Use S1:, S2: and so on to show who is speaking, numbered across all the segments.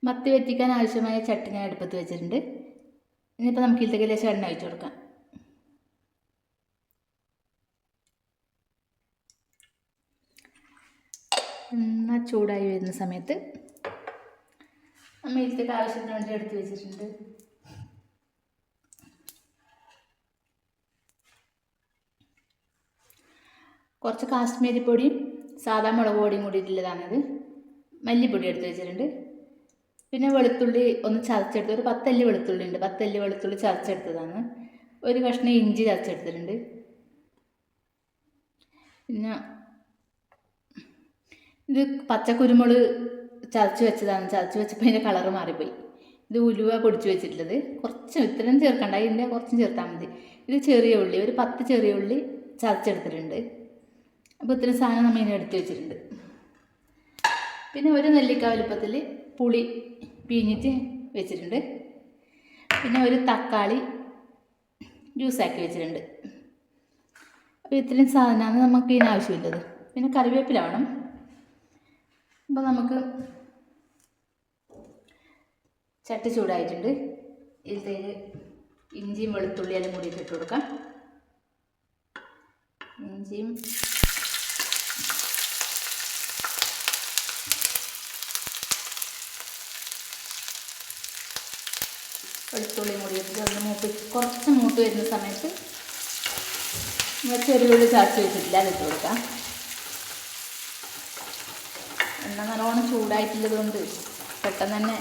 S1: മത്തി വറ്റിക്കാൻ ആവശ്യമായ ചട്ടി ഞാൻ അടുപ്പത്ത് വെച്ചിട്ടുണ്ട്. ഇനിയിപ്പോൾ നമുക്ക് ഇതിലേക്ക് ലേശം എണ്ണ ഒഴിച്ച് കൊടുക്കാം. എണ്ണ ചൂടായി വരുന്ന സമയത്ത് നമ്മൾ ഇതിലേക്ക് ആവശ്യത്തിന് വേണ്ടി എടുത്ത് വെച്ചിട്ടുണ്ട്. കുറച്ച് കാശ്മീരി പൊടിയും സാധാ മുളക് പൊടിയും കൂടിയിട്ടുള്ളതാണിത്. മല്ലിപ്പൊടി എടുത്ത് വെച്ചിട്ടുണ്ട്. പിന്നെ വെളുത്തുള്ളി ഒന്ന് ചതച്ചെടുത്ത്, ഒരു 10 അല്ലി വെളുത്തുള്ളി ഉണ്ട്. 10 അല്ലി വെളുത്തുള്ളി ചതച്ചെടുത്തതാണ്. ഒരു കഷ്ണം ഇഞ്ചി ചതച്ചെടുത്തിട്ടുണ്ട്. പിന്നെ ഇത് പച്ചക്കുരുമുളക് ചതച്ച് വെച്ചതാണ്. ചതച്ച് വെച്ചപ്പോൾ അതിൻ്റെ കളറ് മാറിപ്പോയി. ഇത് ഉലുവ പൊടിച്ച് വെച്ചിട്ടുള്ളത്. കുറച്ച് ഇത്രയും ചേർക്കണ്ട, ഇതിൻ്റെ കുറച്ചും ചേർത്താൽ മതി. ഇത് ചെറിയ ഉള്ളി, ഒരു 10 ചെറിയ ഉള്ളി ചതച്ചെടുത്തിട്ടുണ്ട്. അപ്പോൾ ഇത്രയും സാധനം നമ്മൾ ഇതിനെ എടുത്ത് വെച്ചിട്ടുണ്ട്. പിന്നെ ഒരു നെല്ലിക്ക വലുപ്പത്തിൽ പുളി പിഴിഞ്ഞിട്ട് വെച്ചിട്ടുണ്ട്. പിന്നെ ഒരു തക്കാളി ജ്യൂസാക്കി വെച്ചിട്ടുണ്ട്. അപ്പോൾ ഇത്രയും സാധനമാണ് നമുക്ക് ഇതിന് ആവശ്യമുള്ളത്. പിന്നെ കറിവേപ്പില വേണം. അപ്പോൾ നമുക്ക് ചട്ടി ചൂടായിട്ടുണ്ട്. ഇതിലേക്ക് ഇഞ്ചിയും വെളുത്തുള്ളിയെല്ലാം കൂടി ഇട്ട് കൊടുക്കാം. ഇഞ്ചിയും വെളുത്തുള്ളിയും കൂടി ഇട്ടിട്ട് ഒന്ന് കുറച്ച് മൂത്ത് വരുന്ന സമയത്ത് നമ്മൾ ചെറിയുള്ളി ചതച്ച് വെച്ചിട്ടില്ല, അതിട്ട് കൊടുക്കാം. എണ്ണ നല്ലോണം ചൂടായിട്ടുള്ളത് കൊണ്ട് പെട്ടെന്ന് തന്നെ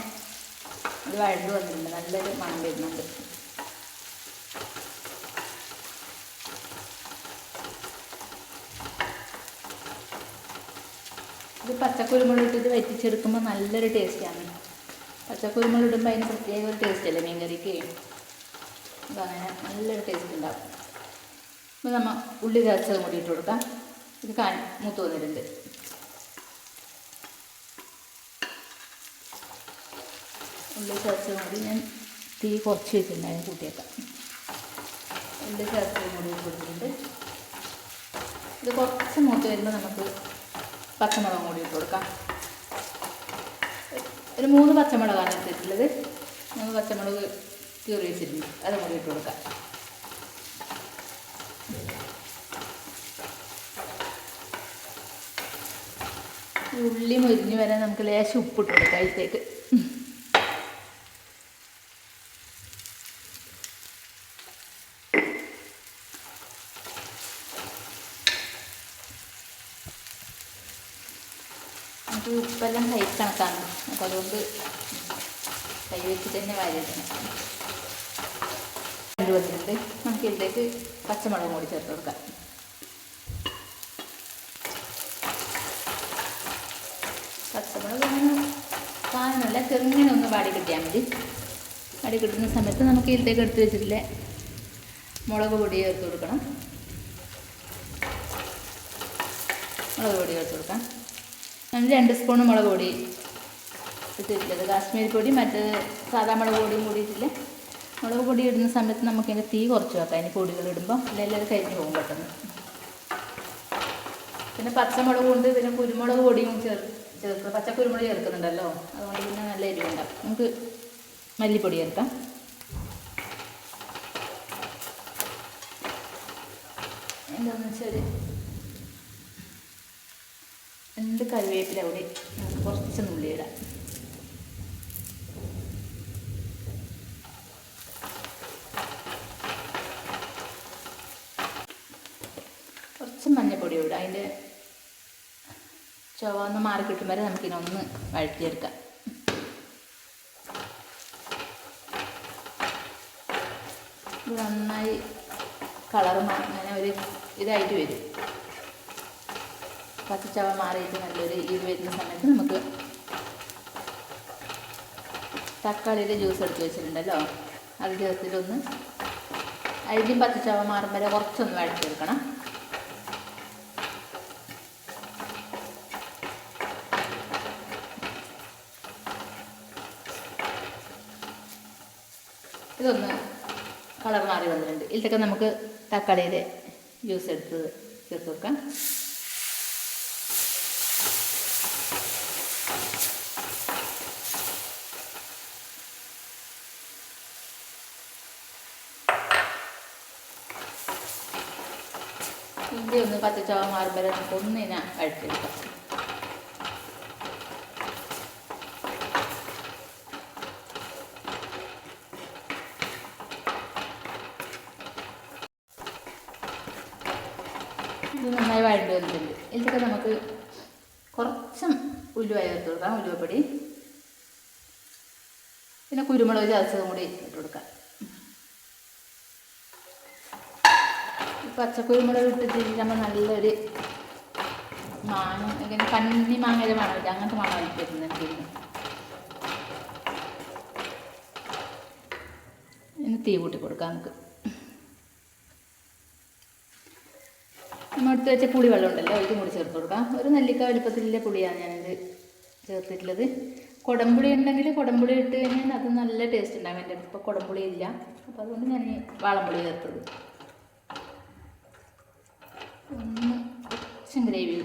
S1: അത് വഴണ്ട് വന്നിട്ടുണ്ട്. നല്ലൊരു മണം വരുന്നുണ്ട്. ഇത് പച്ചക്കുരുമുളക് ഇട്ടിട്ട് വറ്റിച്ചെടുക്കുമ്പോൾ നല്ലൊരു ടേസ്റ്റാണ്. പച്ചക്കുരുമുളക് ഇടുമ്പോൾ അതിന് പ്രത്യേക ഒരു ടേസ്റ്റ് അല്ലേ മീൻകറിക്ക്. അതങ്ങനെ നല്ലൊരു ടേസ്റ്റ് ഉണ്ടാകും. അപ്പോൾ നമ്മൾ ഉള്ളി ചതച്ചത് കൂടി ഇട്ട് കൊടുക്കാം. ഇത് മൂത്ത് വന്നിട്ടുണ്ട്. ഉള്ളി ചതച്ചത് കൂടി ഞാൻ തീ കുറച്ച് വെച്ചിട്ടുണ്ട്, അതിന് കൂട്ടിയേക്കാം. ഉള്ളി ചതച്ചത് കൂടി ഇട്ട് കൊടുത്തിട്ടുണ്ട്. ഇത് കുറച്ച് മൂത്ത് വരുമ്പോൾ നമുക്ക് പച്ചമുളകും കൂടി ഇട്ട് കൊടുക്കാം. ഒരു 3 പച്ചമുളകാണ് എടുത്തിട്ടുള്ളത്. 3 പച്ചമുളക് കീറി വെച്ചിട്ടുണ്ട്, അതും കൂടി ഇട്ട് കൊടുക്കാം. ഉള്ളി മുരിഞ്ഞ് വരാൻ നമുക്ക് ലേശം ഉപ്പിട്ട് കൊടുക്കാം അതിലേക്ക്. നമുക്ക് ഉപ്പെല്ലാം കൈ കണക്കാണ്. അപ്പോൾ അതുകൊണ്ട് കൈ വെച്ചിട്ട് തന്നെ വാരിയിടണം. വന്നിട്ടുണ്ട്. നമുക്ക് ഇതിലേക്ക് പച്ചമുളക് കൂടി ചേർത്ത് കൊടുക്കാം. പച്ചമുളക് സാധനമല്ല, ചെറുങ്ങനെ ഒന്ന് വാടി കിട്ടിയാൽ മതി. വാടി കിട്ടുന്ന സമയത്ത് നമുക്ക് ഇതിലേക്ക് എടുത്ത് വെച്ചിട്ടില്ലേ മുളക് പൊടി ചേർത്ത് കൊടുക്കണം. മുളക് പൊടി ചേർത്ത് കൊടുക്കാം. ഞാൻ 2 സ്പൂൺ മുളക് പൊടി ഇട്ടിട്ടുള്ളത്. കാശ്മീരി പൊടി മറ്റേ സാധാ മുളക് പൊടിയും കൂടിയിട്ടില്ല. മുളക് പൊടി ഇടുന്ന സമയത്ത് നമുക്കതിൻ്റെ തീ കുറച്ച് വെക്കാം. അതിന് പൊടികൾ ഇടുമ്പോൾ അല്ലെങ്കിൽ അത് കരിഞ്ഞ് പോകും പെട്ടെന്ന്. പിന്നെ പച്ചമുളക് കൊണ്ട് പിന്നെ കുരുമുളക് പൊടിയും ചേർക്കുക. പച്ചക്കുരുമുളക് ചേർക്കുന്നുണ്ടല്ലോ, അതുകൊണ്ട് പിന്നെ നല്ല എരിവുണ്ടാകും. നമുക്ക് മല്ലിപ്പൊടി ചേർക്കാം. എന്താണെന്ന് വെച്ചാൽ 2 കറിവേപ്പില കൂടി നമുക്ക് കുറച്ച് നുള്ളി ഇടാം. കുറച്ച് മഞ്ഞൾപ്പൊടി ഇടാം. അതിൻ്റെ ചുവന്ന് മാറി കിട്ടും വരെ നമുക്കിനൊന്ന് വഴറ്റിയെടുക്കാം. ഇത് നന്നായി കളറ് അങ്ങനെ ഒരു ഇതായിട്ട് വരും. പച്ചച്ചവ മാറിയിട്ട് നല്ലൊരു ഇത് വരുന്ന സമയത്ത് നമുക്ക് തക്കാളിയുടെ ജ്യൂസ് എടുത്ത് വെച്ചിട്ടുണ്ടല്ലോ, അത് ചേർത്തിട്ടൊന്ന് അതിൻ്റെയും പച്ചച്ചവ മാറും വരെ കുറച്ചൊന്ന് വഴറ്റിയെടുക്കണം. ഇതൊന്ന് കളർ മാറി വന്നിട്ടുണ്ട്. ഇതിലൊക്കെ നമുക്ക് തക്കാളിയുടെ ജ്യൂസ് എടുത്ത് ചേർത്ത് വെക്കാം. ഇഞ്ചി ഒന്ന് പച്ചച്ചോവ മാറുമ്പോൾ നമുക്ക് ഒന്നിനെ വഴറ്റിയെടുക്കാം. ഇത് നന്നായി വഴണ്ടി വന്നിട്ടുണ്ട്. ഇതിലൊക്കെ നമുക്ക് കുറച്ചും ഉലുവ ചേർത്ത് കൊടുക്കാം, ഉലുവപ്പൊടി. പിന്നെ കുരുമുളക് ചതച്ചതും കൂടി ഇട്ട് കൊടുക്കാം. പച്ചക്കുരുമുളക് ഇട്ടിട്ടിരിക്കുമ്പോൾ നല്ലൊരു മാങ്ങ ഇങ്ങനെ കന്നി മാങ്ങയുടെ മണമില്ല, അങ്ങനത്തെ മണമായിട്ട് വരുന്നുണ്ട്. ഇനി തീ കൂട്ടി കൊടുക്കാം. നമുക്ക് നമ്മൾ എടുത്ത് വെച്ച പുളി വെള്ളം ഉണ്ടല്ലോ, ഇതും കൂടി ചേർത്ത് കൊടുക്കാം. ഒരു നെല്ലിക്ക വലുപ്പത്തിലുള്ള പുളിയാണ് ഞാനിത് ചേർത്തിട്ടുള്ളത്. കുടംപുളി ഉണ്ടെങ്കിൽ കുടംപുളി ഇട്ട് കഴിഞ്ഞാൽ അത് നല്ല ടേസ്റ്റ് ഉണ്ടാകും. എൻ്റെ അടുത്ത് ഇപ്പോൾ കുടംപുളി ഇല്ല, അപ്പോൾ അതുകൊണ്ട് ഞാൻ ഈ വാളംപുളി ചേർത്തത്. കുറച്ചും ഗ്രേവി.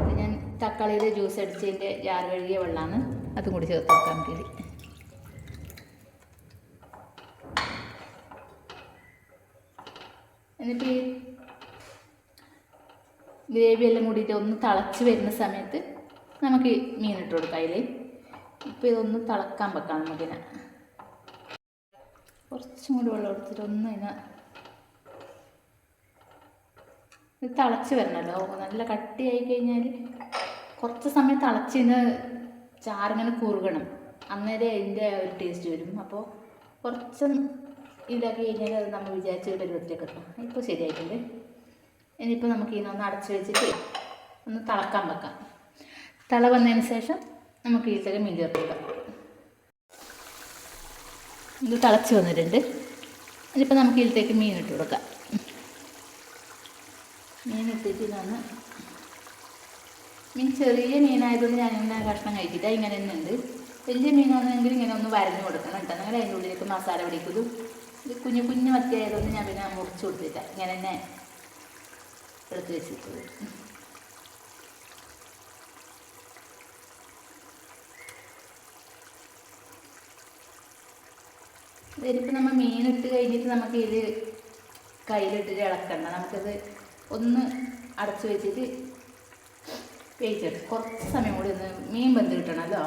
S1: ഇത് ഞാൻ തക്കാളിയുടെ ജ്യൂസ് അടിച്ചതിൻ്റെ ജാർ കഴുകിയ വെള്ളമാണ്, അതും കൂടി ചേർത്ത് വെക്കാൻ വേണ്ടി. എന്നിട്ട് ഈ ഗ്രേവി എല്ലാം കൂടിയിട്ട് ഒന്ന് തിളച്ച് വരുന്ന സമയത്ത് നമുക്ക് മീൻ ഇട്ട് കൊടുക്കാം അതിൽ. ഇപ്പോൾ ഇതൊന്ന് തിളക്കാൻ വെക്കാം നമുക്കിനെ. കുറച്ചും കൂടി വെള്ളം എടുത്തിട്ട് ഒന്ന് ഇതിനെ ഇത് തിളച്ച് വരണമല്ലോ. നല്ല കട്ടിയായി കഴിഞ്ഞാൽ കുറച്ച് സമയം തിളച്ചിന് ചാറിങ്ങനെ കുറുകണം, അന്നേരം അതിൻ്റെ ഒരു ടേസ്റ്റ് വരും. അപ്പോൾ കുറച്ചൊന്ന് ഇതാക്കി കഴിഞ്ഞാൽ അത് നമ്മൾ വിചാരിച്ച പരുവത്തിലേക്ക് കിട്ടും. ഇപ്പോൾ ശരിയായിട്ടുണ്ട്. ഇനിയിപ്പോൾ നമുക്ക് ഇതിനൊന്ന് അടച്ച് വെച്ചിട്ട് ഒന്ന് തിളക്കാൻ വെക്കാം. തിള വന്നതിന് ശേഷം നമുക്ക് ഇതിലേക്ക് മീൻ ചേർത്ത് വെക്കാം. ഇത് തിളച്ച് വന്നിട്ടുണ്ട്. ഇനിയിപ്പോൾ നമുക്ക് ഇതിലേക്ക് മീൻ ഇട്ട് കൊടുക്കാം. മീൻ ഇട്ടിട്ട് ഇതാണ്. മീൻ ചെറിയ മീനായതുകൊണ്ട് ഞാനിങ്ങനെ കഷ്ണം കഴിച്ചിട്ട് ഇങ്ങനെ തന്നെ ഉണ്ട്. വലിയ മീനാണെങ്കിൽ ഇങ്ങനെ ഒന്ന് വരഞ്ഞു കൊടുക്കണം കേട്ടോ. അങ്ങനെ അതിൻ്റെ ഉള്ളിലേക്ക് മസാല പിടിക്കുന്നു. ഇത് കുഞ്ഞു കുഞ്ഞു മത്തിയായതുകൊണ്ട് ഞാൻ പിന്നെ മുറിച്ച് കൊടുത്തില്ല, ഇങ്ങനെ തന്നെ എടുത്ത് വെച്ചിട്ടുള്ളത്. ഇതിലിപ്പോൾ നമ്മൾ മീനിട്ട് കഴിഞ്ഞിട്ട് നമുക്ക് ഇത് കയ്യിലിട്ടിട്ട് ഇളക്കണ്ട. നമുക്കത് ഒന്ന് അടച്ച് വെച്ചിട്ട് വേവിച്ചെടുത്ത് കുറച്ച് സമയം കൂടി ഒന്ന് മീൻ വെന്ത് കിട്ടണമല്ലോ.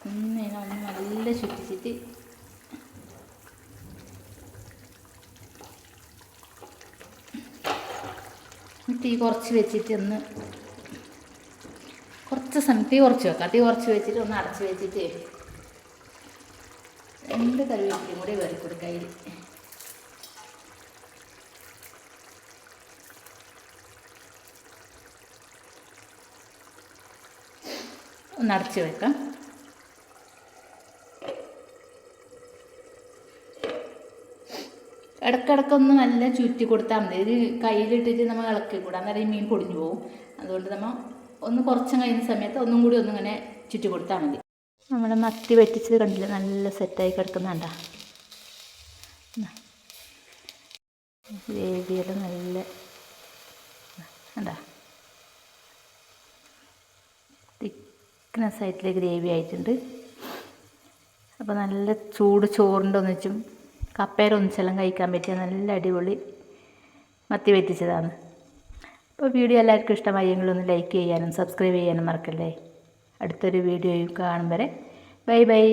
S1: ഒന്ന് നല്ല ചുറ്റിച്ചിട്ട് തീ കുറച്ച് വെച്ചിട്ട് ഒന്ന് കുറച്ച് സമയം തീ കുറച്ച് വെക്കാം. തീ കുറച്ച് വെച്ചിട്ട് ഒന്ന് അടച്ച് വെച്ചിട്ട് 2 കറിവേപ്പിലയും കൂടി വേറി കൊടുക്കുക. അതിൽ ഒന്ന് അടച്ച് വെക്കാം. ഇടയ്ക്കിടയ്ക്കൊന്ന് നല്ല ചുറ്റി കൊടുത്താൽ മതി. ഇത് കയ്യിലിട്ടിട്ട് നമ്മൾ ഇളക്കി കൂടാ, അന്നേരം ഈ മീൻ പൊടിഞ്ഞു പോകും. അതുകൊണ്ട് നമ്മൾ ഒന്ന് കുറച്ചും കഴിയുന്ന സമയത്ത് ഒന്നും കൂടി ഒന്നിങ്ങനെ ചുറ്റി കൊടുത്താൽ മതി. നമ്മുടെ മത്തി വെറ്റിച്ചത് കണ്ടില്ല, നല്ല സെറ്റായി കിടക്കുന്നുണ്ട. ഗ്രേവിയെല്ലാം നല്ല എന്താ തിക്നെസ് ആയിട്ടുള്ള ഗ്രേവി ആയിട്ടുണ്ട്. അപ്പോൾ നല്ല ചൂട് ചോറിൻ്റെ ഒന്നിച്ചും കപ്പേരൊന്നിച്ചെല്ലാം കഴിക്കാൻ പറ്റിയ നല്ല അടിപൊളി മത്തി വെറ്റിച്ചതാണ്. അപ്പോൾ വീഡിയോ എല്ലാവർക്കും ഇഷ്ടമായെങ്കിൽ ഒന്ന് ലൈക്ക് ചെയ്യാനും സബ്സ്ക്രൈബ് ചെയ്യാനും മറക്കല്ലേ. അടുത്തൊരു വീഡിയോയും കാണും വരെ ബൈ ബൈ.